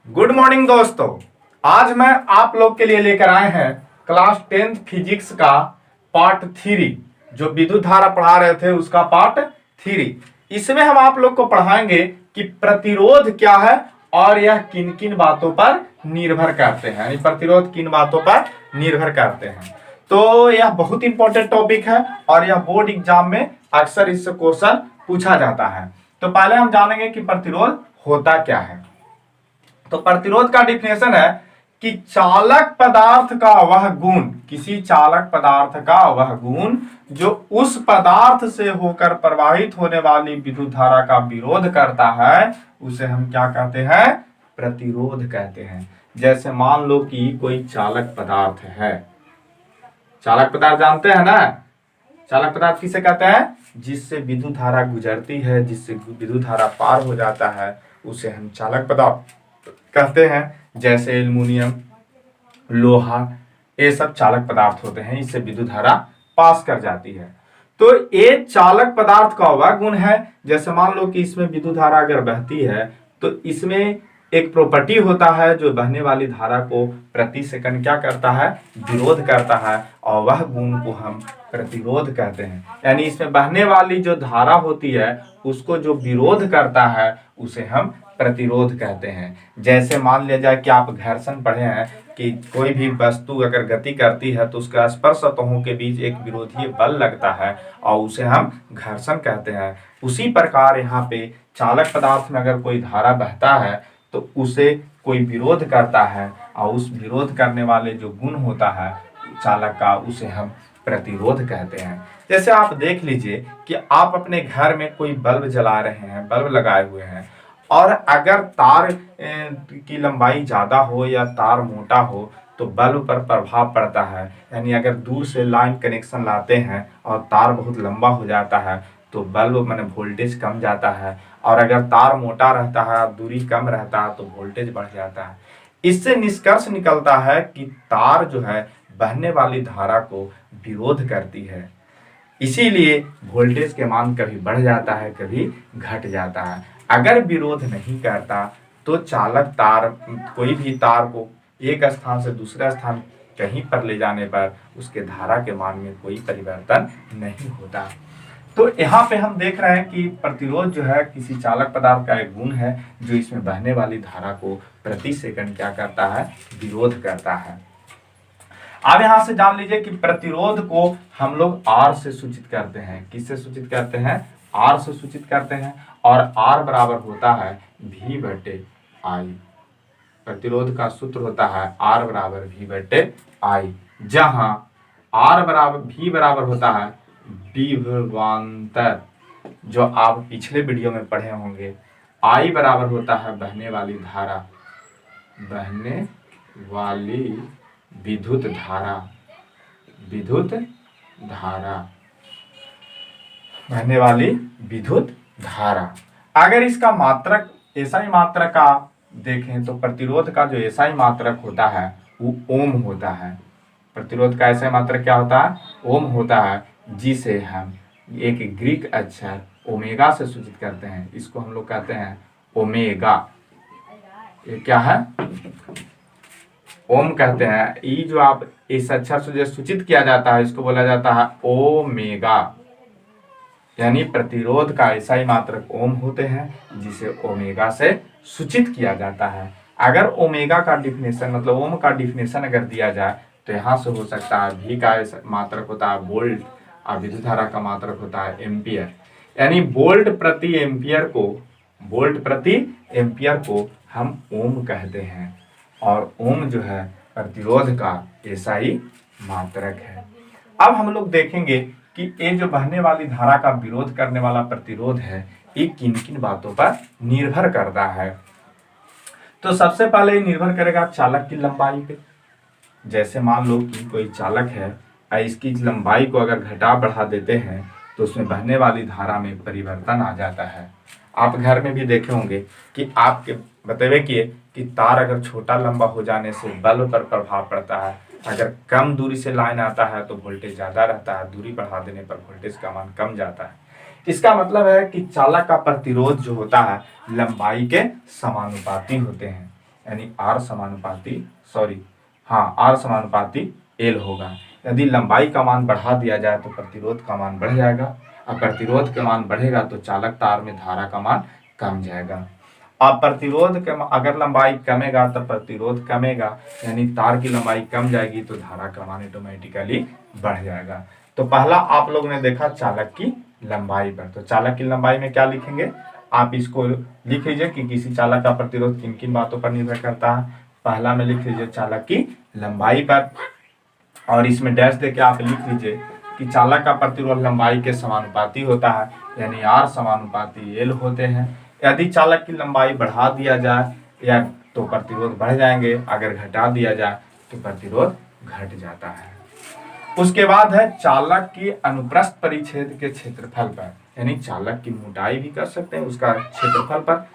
Good morning दोस्तों। आज मैं आप लोग के लिए लेकर आए हैं क्लास 10th फिजिक्स का पार्ट 3। जो विद्युत धारा पढ़ा रहे थे उसका पार्ट 3। इसमें हम आप लोग को पढ़ाएंगे कि प्रतिरोध क्या है और यह किन किन बातों पर निर्भर करते हैं, यानी प्रतिरोध किन बातों पर निर्भर करते हैं। तो यह बहुत इंपॉर्टेंट टॉपिक है और यह बोर्ड एग्जाम में अक्सर इससे क्वेश्चन पूछा जाता है। तो पहले हम जानेंगे कि प्रतिरोध होता क्या है। तो प्रतिरोध का डिफिनेशन है कि चालक पदार्थ का वह गुण, किसी चालक पदार्थ का वह गुण जो उस पदार्थ से होकर प्रवाहित होने वाली विद्युत धारा का विरोध करता है, उसे हम क्या कहते हैं? प्रतिरोध कहते हैं। जैसे मान लो कि कोई चालक पदार्थ है। चालक पदार्थ जानते हैं ना? चालक पदार्थ किसे कहते हैं? जिससे विद्युत धारा गुजरती है, जिससे विद्युत धारा पार हो जाता है, उसे हम चालक पदार्थ कहते हैं। जैसे एल्युमिनियम, लोहा, ये सब चालक पदार्थ होते हैं, इससे विद्युत धारा पास कर जाती है। तो ये चालक पदार्थ का वह गुण है। जैसे मान लो कि इसमें विद्युत धारा अगर बहती है तो इसमें एक प्रॉपर्टी होता है जो बहने वाली धारा को प्रति सेकंड क्या करता है? विरोध करता है, और वह गुण को हम प्रतिरोध कहते हैं। यानी इसमें बहने वाली जो धारा होती है उसको जो विरोध करता है उसे हम प्रतिरोध कहते हैं। जैसे मान लिया जाए कि आप घर्षण पढ़े हैं कि कोई भी वस्तु अगर गति करती है तो उसके स्पर्श सतहों के बीच एक विरोधी बल लगता है और उसे हम घर्षण कहते हैं। उसी प्रकार यहाँ पे चालक पदार्थ में अगर कोई धारा बहता है तो उसे कोई विरोध करता है, और उस विरोध करने वाले जो गुण होता है चालक का, उसे हम प्रतिरोध कहते हैं। जैसे आप देख लीजिए कि आप अपने घर में कोई बल्ब जला रहे हैं, बल्ब लगाए हुए हैं, और अगर तार की लंबाई ज़्यादा हो या तार मोटा हो तो बल्ब पर प्रभाव पड़ता है। यानी अगर दूर से लाइन कनेक्शन लाते हैं और तार बहुत लंबा हो जाता है तो बल्ब माने वोल्टेज कम जाता है, और अगर तार मोटा रहता है और दूरी कम रहता है तो वोल्टेज बढ़ जाता है। इससे निष्कर्ष निकलता है कि तार जो है बहने वाली धारा को विरोध करती है, इसीलिए वोल्टेज के मान कभी बढ़ जाता है, कभी घट जाता है। अगर विरोध नहीं करता तो चालक तार, कोई भी तार को एक स्थान से दूसरा स्थान कहीं पर ले जाने पर उसके धारा के मान में कोई परिवर्तन नहीं होता। तो यहाँ पे हम देख रहे हैं कि प्रतिरोध जो है किसी चालक पदार्थ का एक गुण है जो इसमें बहने वाली धारा को प्रति सेकंड क्या करता है? विरोध करता है। अब यहां से जान लीजिए कि प्रतिरोध को हम लोग R से सूचित करते हैं। किससे सूचित करते हैं? R से सूचित करते हैं, और R बराबर होता है V/I। प्रतिरोध का सूत्र होता है R बराबर V/I, जहां V बराबर होता है विभवांतर, जो आप पिछले वीडियो में पढ़े होंगे। I बराबर होता है बहने वाली धारा, बहने वाली विद्युत धारा, विद्युत धारा, बहने वाली विद्युत धारा। अगर इसका मात्रक एसआई मात्रक का देखें तो प्रतिरोध का जो एसआई मात्रक होता है वो ओम होता है। प्रतिरोध का एसआई मात्रक क्या होता है? ओम होता है, जिसे हम एक ग्रीक अक्षर ओमेगा से सूचित करते हैं। इसको हम लोग कहते हैं ओमेगा। ये क्या है? ओम कहते हैं। ये जो आप इस अक्षर से जो सूचित किया जाता है इसको बोला जाता है ओमेगा। यानी प्रतिरोध का एसआई मात्रक ओम होते हैं, जिसे ओमेगा से सूचित किया जाता है। अगर ओमेगा का डिफिनेशन मतलब ओम का डिफिनेशन अगर दिया जाए तो यहाँ से हो सकता है V का मात्रक होता है वोल्ट और विद्युत धारा का मात्रक होता है एम्पियर। यानी वोल्ट प्रति एम्पियर को हम ओम कहते हैं, और ओम जो है प्रतिरोध का एसआई मात्रक है। अब हम लोग देखेंगे कि ये जो बहने वाली धारा का विरोध करने वाला प्रतिरोध है ये किन किन बातों पर निर्भर करता है। तो सबसे पहले निर्भर करेगा चालक की लंबाई पे। जैसे मान लो कि कोई चालक है और इसकी लंबाई को अगर घटा बढ़ा देते हैं तो उसमें बहने वाली धारा में परिवर्तन आ जाता है। आप घर में भी देखे होंगे कि आपके बतेवे किए कि तार अगर छोटा लंबा हो जाने से बल्ब पर प्रभाव पड़ता है। अगर कम दूरी से लाइन आता है तो वोल्टेज ज़्यादा रहता है, दूरी बढ़ा देने पर वोल्टेज का मान कम जाता है। इसका मतलब है कि चालक का प्रतिरोध जो होता है लंबाई के समानुपाती होते हैं। यानी R समानुपाती R समानुपाती L होगा। यदि लंबाई का मान बढ़ा दिया जाए तो प्रतिरोध का मान बढ़ जाएगा, और प्रतिरोध का मान बढ़ेगा तो चालक तार में धारा का मान कम जाएगा। अब प्रतिरोध के अगर लंबाई कमेगा तो प्रतिरोध कमेगा, यानी तार की लंबाई कम जाएगी तो धारा का मान ऑटोमेटिकली बढ़ जाएगा। तो पहला आप लोग ने देखा चालक की लंबाई पर, तो चालक की लंबाई में क्या लिखेंगे, आप इसको लिख लीजिए कि किसी चालक का प्रतिरोध किन किन बातों पर निर्भर करता है। पहला में लिख लीजिए चालक की लंबाई पर, और इसमें डैश देके आप लिख लीजिए कि चालक का प्रतिरोध लंबाई के समानुपाती होता है, यानी R समानुपाती L होते हैं। यदि चालक की लंबाई बढ़ा दिया जाए या तो प्रतिरोध बढ़ जाएंगे, अगर घटा दिया जाए तो प्रतिरोध घट जाता है। उसके बाद है चालक की अनुप्रस्थ परिच्छेद के क्षेत्रफल पर, यानी चालक की मोटाई भी कर सकते हैं उसका क्षेत्रफल पर।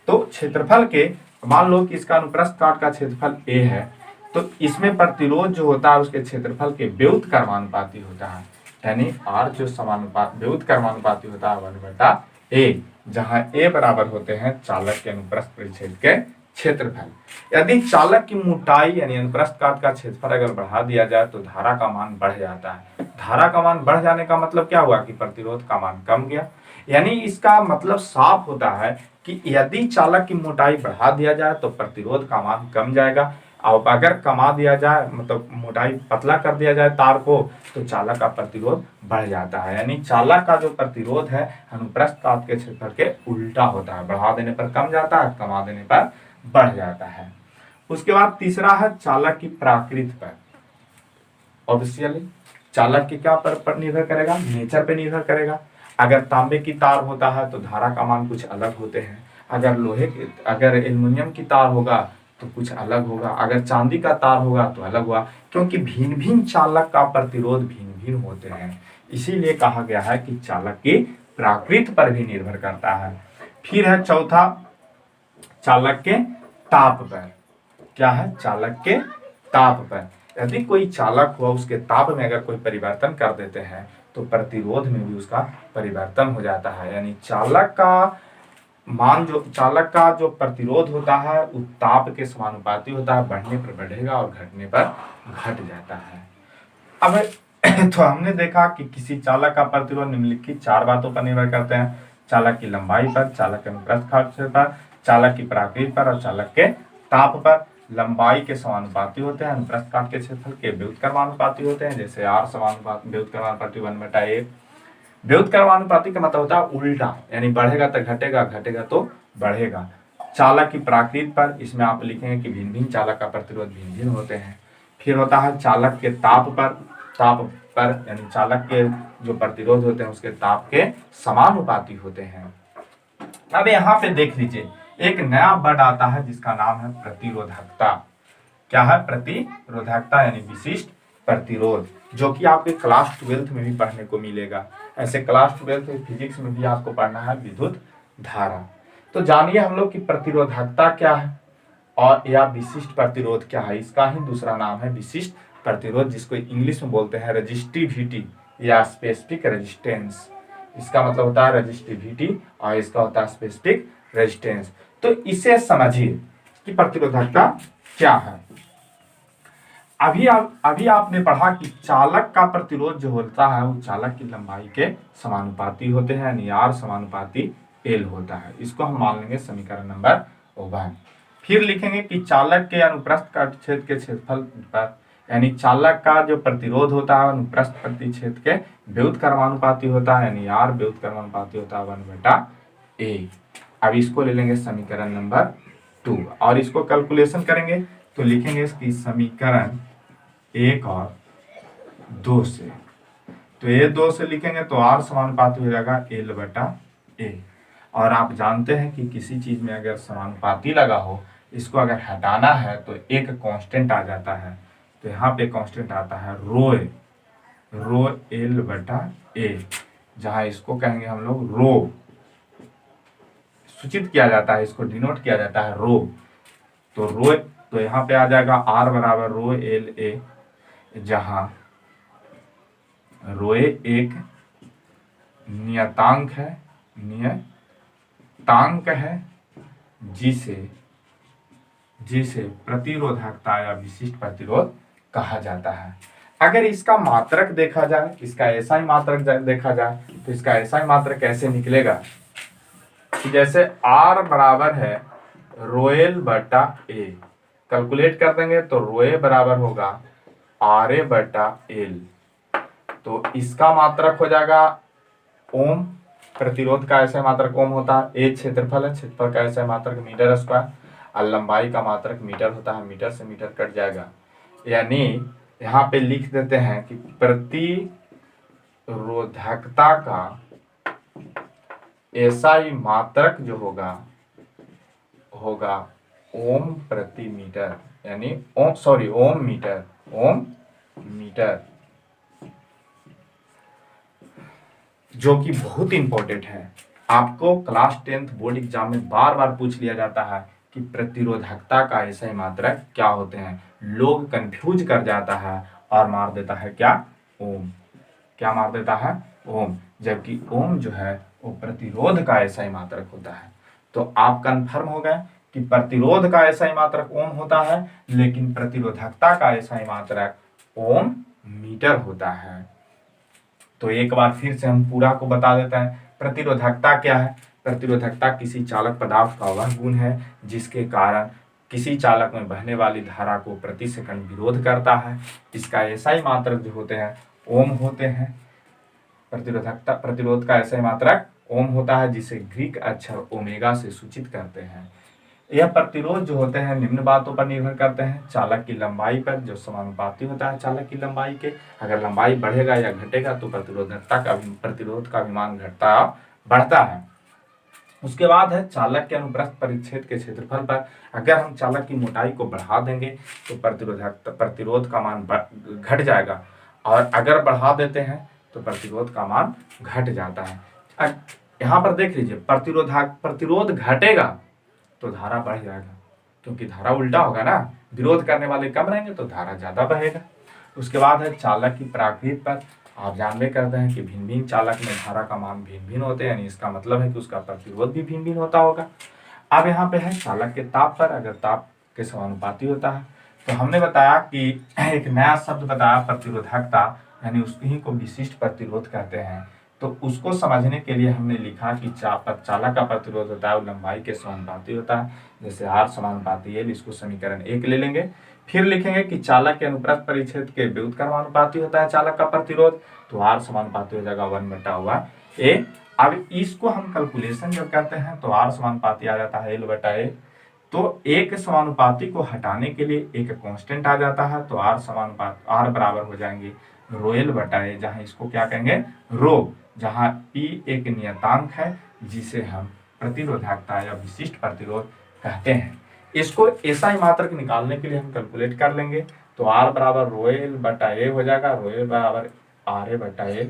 तो क्षेत्रफल के मान लो कि इसका अनुप्रस्थ काट का क्षेत्रफल A है, तो इसमें प्रतिरोध जो होता है उसके क्षेत्रफल के व्युत्क्रमानुपाती कर्मानुपाती होता है, यानी R जो समानुपात व्युत्क्रमानुपाती कर्मानुपाती होता है 1/A, जहां A बराबर होते हैं चालक के अनुप्रस्थ परिच्छेद के क्षेत्रफल। यदि चालक की मोटाई यानी अनुप्रस्थ काट का क्षेत्रफल अगर बढ़ा दिया जाए तो धारा का मान बढ़ जाता है। धारा का मान बढ़ जाने का मतलब क्या हुआ कि प्रतिरोध का मान कम गया, यानी इसका मतलब साफ होता है कि यदि चालक की मोटाई बढ़ा दिया जाए तो प्रतिरोध का मान कम जाएगा, और अगर कमा दिया जाए मतलब मोटाई पतला कर दिया जाए तार को तो चालक का प्रतिरोध बढ़ जाता है। यानी चालक का जो प्रतिरोध है अनुप्रस्थ काट के क्षेत्रफल के उल्टा होता है, बढ़ा देने पर कम जाता है, कमा देने पर बढ़ जाता है। उसके बाद तीसरा है चालक की प्राकृत पर। ऑब्वियसली चालक की क्या पर निर्भर करेगा, नेचर पे निर्भर करेगा। अगर तांबे की तार होता है तो धारा का मान कुछ अलग होते हैं, अगर एल्युमिनियम की तार होगा तो कुछ अलग होगा, अगर चांदी का तार होगा तो अलग हुआ, क्योंकि भिन्न भिन्न चालक का प्रतिरोध भिन्न भिन्न होते हैं। इसीलिए कहा गया है कि चालक की प्राकृत पर भी निर्भर करता है। फिर है चौथा चालक के ताप पर। क्या है, चालक के ताप पर। यदि कोई चालक हुआ उसके ताप में अगर कोई परिवर्तन कर देते हैं तो प्रतिरोध में भी उसका परिवर्तन हो जाता है, यानी चालक का जो प्रतिरोध होता है उस ताप के समानुपाती होता है, बढ़ने पर बढ़ेगा और घटने पर घट जाता है। अब तो हमने देखा कि किसी चालक का प्रतिरोध निम्नलिखित 4 बातों पर निर्भर करते हैं, चालक की लंबाई पर, चालक के अनुप्रस्थ काट पर, चालक की प्राकृत पर और चालक के ताप पर। लंबाई के समानुपाती होते हैं, अनुप्रस्थ काट के क्षेत्रफल के व्युत्क्रमानुपाती होते हैं, जैसे R समानुपाती व्युत्क्रमानुपाती 1/A। व्युत्क्रमानुपाती का मतलब होता है उल्टा, यानी बढ़ेगा तो घटेगा, घटेगा तो बढ़ेगा। चालक की प्राकृत पर, इसमें आप लिखेंगे कि भिन्न भिन्न चालक का प्रतिरोध भिन्न भिन्न होते हैं। फिर होता है चालक के ताप पर, यानी चालक के जो प्रतिरोध होते हैं उसके ताप के समानुपाती होते हैं। अब यहाँ पे देख लीजिए एक नया वर्ड आता है जिसका नाम है प्रतिरोधकता। क्या है, प्रतिरोधकता यानी विशिष्ट प्रतिरोध, जो कि आपके क्लास 12th में भी पढ़ने को मिलेगा। ऐसे क्लास 12th में फिजिक्स में भी आपको पढ़ना है विद्युत धारा। तो जानिए हम लोग की प्रतिरोधकता क्या है और या विशिष्ट प्रतिरोध क्या है। इसका ही दूसरा नाम है विशिष्ट प्रतिरोध, जिसको इंग्लिश में बोलते हैं रेजिस्टिविटी या स्पेसिफिक रेजिस्टेंस। इसका मतलब होता है रेजिस्टिविटी और इसका होता है स्पेसिफिक रेजिस्टेंस। तो इसे समझिए कि प्रतिरोधकता क्या है। अभी आपने पढ़ा कि चालक का प्रतिरोध जो होता है वो चालक की लंबाई के समानुपाती होते हैं, यानी R समानुपाती L होता है। इसको हम मान लेंगे समीकरण नंबर 1। फिर लिखेंगे कि चालक के अनुप्रस्थ काट क्षेत्र के क्षेत्रफल पर, यानी चालक का जो प्रतिरोध होता है अनुप्रस्थ परिच्छेद के व्युत्क्रमानुपाती होता है, यानी R व्युत्क्रमानुपाती होता है 1/A। अब इसको ले लेंगे समीकरण नंबर 2 और इसको कैलकुलेशन करेंगे तो लिखेंगे इसकी समीकरण 1 और 2 से। तो ये 2 से लिखेंगे तो R समानुपाती हो जाएगा L/A। और आप जानते हैं कि किसी चीज में अगर समानुपाती लगा हो, इसको अगर हटाना है तो एक कांस्टेंट आ जाता है। तो यहाँ पे कांस्टेंट आता है रो L/A, जहाँ इसको कहेंगे हम लोग रो, सूचित किया जाता है, इसको डिनोट किया जाता है रो। तो यहाँ पे आ जाएगा R बराबर रो LA, जहां रोए एक नियतांक है जिसे जिसे प्रतिरोधकता या विशिष्ट प्रतिरोध कहा जाता है। अगर इसका मात्रक देखा जाए, इसका एसआई मात्रक देखा जाए, तो इसका एसआई मात्रक कैसे निकलेगा कि जैसे R बराबर है ρl बटा A, कैलकुलेट कर देंगे तो ρ बराबर होगा RA बटा L। तो इसका मात्रक हो जाएगा ओम, प्रतिरोध का ऐसा मात्रक ओम होता है, ए क्षेत्रफल है, क्षेत्रफल का ऐसा मात्रक मीटर स्क्वायर, और लंबाई का मात्रक मीटर होता है, मीटर से मीटर कट जाएगा। यानी यहाँ पे लिख देते हैं कि प्रतिरोधकता का एसआई मात्रक जो होगा ओम प्रति मीटर, यानी ओम मीटर, जो कि बहुत इंपॉर्टेंट है। आपको क्लास 10th बोर्ड एग्जाम में बार बार पूछ लिया जाता है कि प्रतिरोधकता का एसआई मात्रक क्या होते हैं। लोग कंफ्यूज कर जाता है और मार देता है क्या, ओम। क्या मार देता है, ओम, जबकि ओम जो है वो प्रतिरोध का एसआई मात्रक होता है। तो आप कंफर्म हो गए कि प्रतिरोध का एसआई मात्रक ओम होता है, लेकिन प्रतिरोधकता का एसआई मात्रक ओम मीटर होता है। तो एक बार फिर से हम पूरा को बता देते हैं। प्रतिरोधकता क्या है? प्रतिरोधकता किसी चालक पदार्थ का वह गुण है जिसके कारण किसी चालक में बहने वाली धारा को प्रति सेकंड विरोध करता है। इसका एसआई मात्रक जो होते हैं ओम होते हैं। प्रतिरोध का एसआई मात्रक ओम होता है, जिसे ग्रीक अक्षर ओमेगा से सूचित करते हैं। यह प्रतिरोध जो होते हैं निम्न बातों पर निर्भर करते हैं। चालक की लंबाई पर, जो समानुपाती होता है चालक की लंबाई के। अगर लंबाई बढ़ेगा या घटेगा तो प्रतिरोध का भी मान घटता बढ़ता है। उसके बाद है चालक के अनुप्रस्थ परिच्छेद के क्षेत्रफल पर। अगर हम चालक की मोटाई को बढ़ा देंगे तो प्रतिरोध का मान घट जाएगा, और अगर बढ़ा देते हैं तो प्रतिरोध का मान घट जाता है। यहाँ पर देख लीजिए, प्रतिरोध घटेगा तो धारा बढ़ जाएगा, क्योंकि धारा उल्टा होगा ना, विरोध करने वाले कम रहेंगे तो धारा ज्यादा बहेगा। उसके बाद है चालक की प्रकृति पर। आप जानबे करते हैं कि भिन्न भिन्न चालक में धारा का मान भिन्न भिन्न होते हैं, यानी इसका मतलब है कि उसका प्रतिरोध भी भिन्न भिन्न होता होगा। अब यहाँ पे है चालक के ताप पर। अगर ताप के समानुपाती होता है तो हमने बताया कि एक नया शब्द बताया प्रतिरोधकता, यानी उसकी को विशिष्ट प्रतिरोध कहते हैं। तो उसको समझने के लिए हमने लिखा कि चालक का प्रतिरोध होता है वो लंबाई के समानुपाती होता है, जैसे R समानुपाती L, इसको समीकरण 1 ले लेंगे। फिर लिखेंगे कि चालक के अनुप्रस्थ परिच्छेद के व्युत्क्रमानुपाती होता है चालक का प्रतिरोध, तो R समानुपाती हो जाएगा 1/A। अब इसको हम कैलकुलेशन जब करते हैं तो R समानुपाती आ जाता है L/A। तो एक समानुपाती को हटाने के लिए एक कांस्टेंट आ जाता है, तो R बराबर हो जाएंगे ρl/A, जहां इसको क्या कहेंगे, रो, जहां P एक नियतांक है जिसे हम प्रतिरोधकता या विशिष्ट प्रतिरोध कहते हैं। इसको एसआई मात्रक निकालने के लिए हम कैलकुलेट कर लेंगे, तो R बराबर ρl/A हो जाएगा। ρl बराबर RA/L।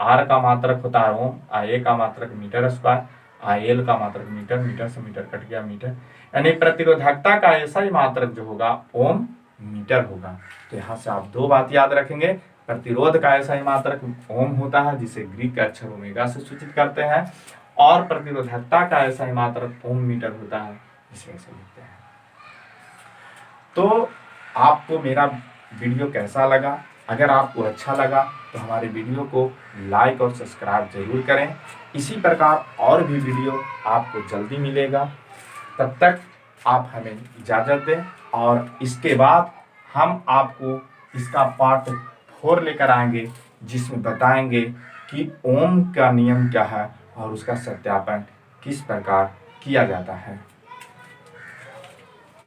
R का मात्रक होता है ओम, A का मात्रक मीटर स्क्वायर, IL का मात्रक मीटर, मीटर से मीटर कट गया मीटर, यानी प्रतिरोधकता का एसआई मात्रक जो होगा ओम मीटर होगा। तो यहाँ से आप दो बात याद रखेंगे, प्रतिरोध का एसआई मात्रक ओम होता है जिसे ग्रीक अक्षर ओमेगा से सूचित करते हैं, और प्रतिरोधकता का एसआई मात्रक ओम मीटर होता है जिसे ऐसे लिखते हैं। तो आपको मेरा वीडियो कैसा लगा? अगर आपको अच्छा लगा तो हमारे वीडियो को लाइक और सब्सक्राइब जरूर करें। इसी प्रकार और भी वीडियो आपको जल्दी मिलेगा। तब तक आप हमें इजाज़त दें, और इसके बाद हम आपको इसका पार्ट 4 लेकर आएंगे, जिसमें बताएंगे कि ओम का नियम क्या है और उसका सत्यापन किस प्रकार किया जाता है।